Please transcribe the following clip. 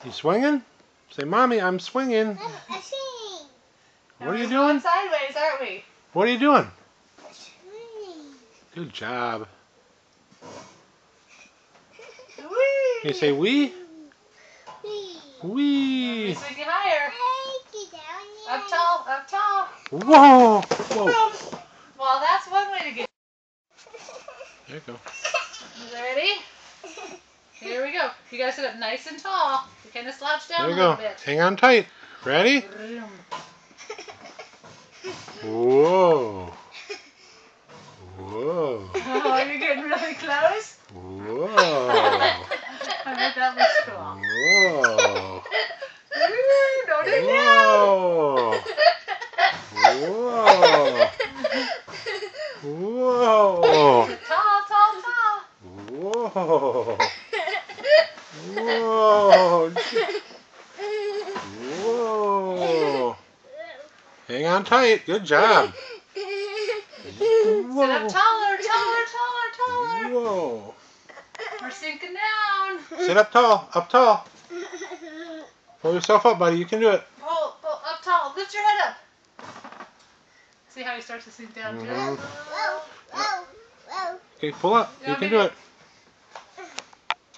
You swinging? Say, Mommy, I'm swinging. I'm swinging. What are you We're doing? going sideways, aren't we? What are you doing? Swinging. Good job. Whee! Can you say wee? Wee. Wee. Swing it higher. Hey, get down there. Up tall, up tall. Whoa. Whoa. Well, that's one way to get. There you go. Is it ready? Here we go. You gotta sit up nice and tall. You kind of slouch down There you a little go. bit. Hang on tight. Ready? Vroom. Whoa. Whoa. Oh, you're getting really close? Whoa. I bet that was cool. Whoa. Ooh, don't do that. Whoa. Whoa. Whoa. Tall, tall, tall. Whoa. Whoa. Whoa. Hang on tight. Good job. Sit up taller, taller, taller, taller. Whoa. We're sinking down. Sit up tall. Up tall. Pull yourself up, buddy. You can do it. Pull, pull, up tall. Lift your head up. See how he starts to sink down too? Mhm. Whoa, whoa, whoa. Okay, pull up. You can do it.